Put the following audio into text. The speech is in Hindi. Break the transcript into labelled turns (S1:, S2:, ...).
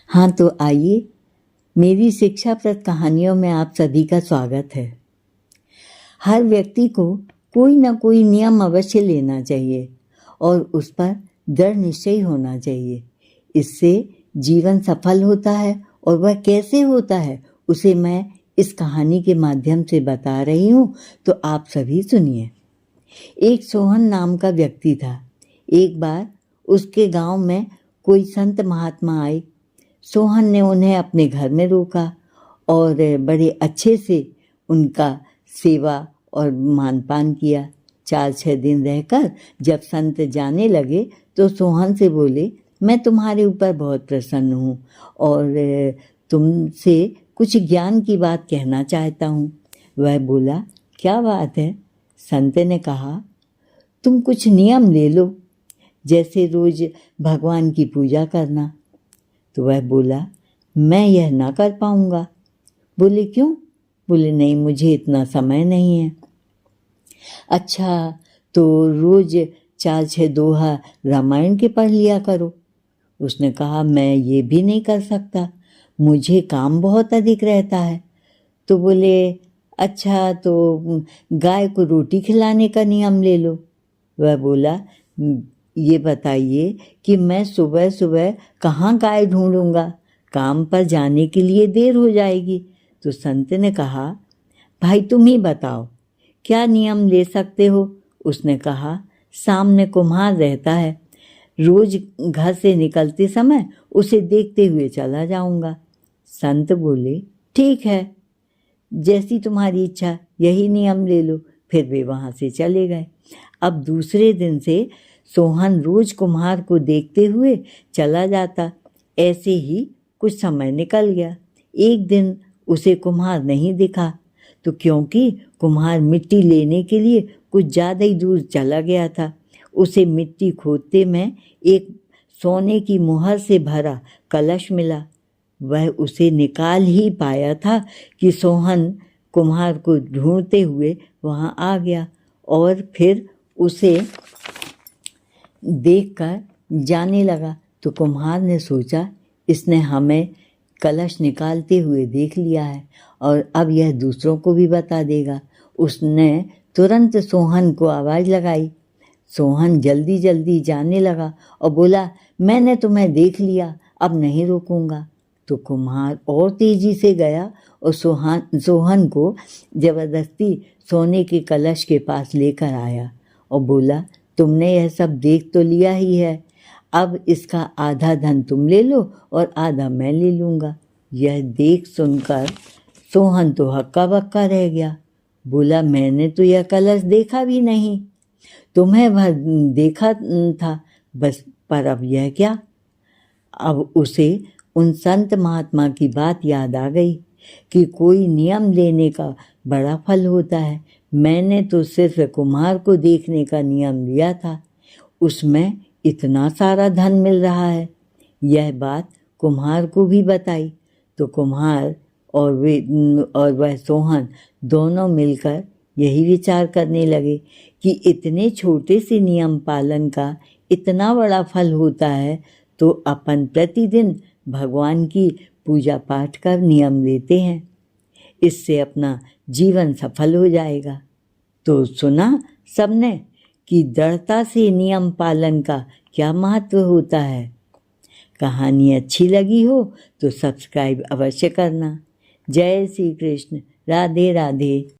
S1: हाँ, तो आइए, मेरी शिक्षाप्रद कहानियों में आप सभी का स्वागत है। हर व्यक्ति को कोई ना कोई नियम अवश्य लेना चाहिए और उस पर दृढ़ निश्चय होना चाहिए। इससे जीवन सफल होता है और वह कैसे होता है उसे मैं इस कहानी के माध्यम से बता रही हूँ, तो आप सभी सुनिए। एक सोहन नाम का व्यक्ति था। एक बार उसके गांव में कोई संत महात्मा आए। सोहन ने उन्हें अपने घर में रोका और बड़े अच्छे से उनका सेवा और मानपान किया। 4-6 दिन रहकर जब संत जाने लगे तो सोहन से बोले, मैं तुम्हारे ऊपर बहुत प्रसन्न हूँ और तुमसे कुछ ज्ञान की बात कहना चाहता हूँ। वह बोला, क्या बात है? संत ने कहा, तुम कुछ नियम ले लो, जैसे रोज भगवान की पूजा करना। तो वह बोला, मैं यह ना कर पाऊंगा। बोले, क्यों? बोले, नहीं, मुझे इतना समय नहीं है। अच्छा, तो रोज 4-6 दोहा रामायण के पढ़ लिया करो। उसने कहा, मैं ये भी नहीं कर सकता, मुझे काम बहुत अधिक रहता है। तो बोले, अच्छा, तो गाय को रोटी खिलाने का नियम ले लो। वह बोला, ये बताइए कि मैं सुबह सुबह कहाँ गाय ढूंढूंगा, काम पर जाने के लिए देर हो जाएगी। तो संत ने कहा, भाई तुम ही बताओ, क्या नियम ले सकते हो? उसने कहा, सामने कुम्हार रहता है, रोज घर से निकलते समय उसे देखते हुए चला जाऊंगा। संत बोले, ठीक है, जैसी तुम्हारी इच्छा, यही नियम ले लो। फिर वे वहाँ से चले गए। अब दूसरे दिन से सोहन रोज कुम्हार को देखते हुए चला जाता। ऐसे ही कुछ समय निकल गया। एक दिन उसे कुम्हार नहीं दिखा, तो क्योंकि कुम्हार मिट्टी लेने के लिए कुछ ज़्यादा ही दूर चला गया था। उसे मिट्टी खोदते में एक सोने की मुहर से भरा कलश मिला। वह उसे निकाल ही पाया था कि सोहन कुम्हार को ढूंढते हुए वहाँ आ गया और फिर उसे देखकर जाने लगा। तो कुम्हार ने सोचा, इसने हमें कलश निकालते हुए देख लिया है और अब यह दूसरों को भी बता देगा। उसने तुरंत सोहन को आवाज़ लगाई। सोहन जल्दी जल्दी जाने लगा और बोला, मैंने तुम्हें देख लिया, अब नहीं रोकूंगा। तो कुम्हार और तेजी से गया और सोहन को जबरदस्ती सोने के कलश के पास लेकर आया और बोला, तुमने यह सब देख तो लिया ही है, अब इसका आधा धन तुम ले लो और आधा मैं ले लूँगा। यह देख सुनकर सोहन तो हक्का बक्का रह गया। बोला, मैंने तो यह कलश देखा भी नहीं, तुम्हें वह देखा था बस, पर अब यह क्या? अब उसे उन संत महात्मा की बात याद आ गई कि कोई नियम लेने का बड़ा फल होता है। मैंने तो सिर्फ कुम्हार को देखने का नियम लिया था, उसमें इतना सारा धन मिल रहा है। यह बात कुम्हार को भी बताई तो कुम्हार और वह सोहन दोनों मिलकर यही विचार करने लगे कि इतने छोटे से नियम पालन का इतना बड़ा फल होता है, तो अपन प्रतिदिन भगवान की पूजा पाठ का नियम लेते हैं, इससे अपना जीवन सफल हो जाएगा। तो सुना सबने कि दृढ़ता से नियम पालन का क्या महत्व होता है। कहानी अच्छी लगी हो तो सब्सक्राइब अवश्य करना। जय श्री कृष्ण, राधे राधे।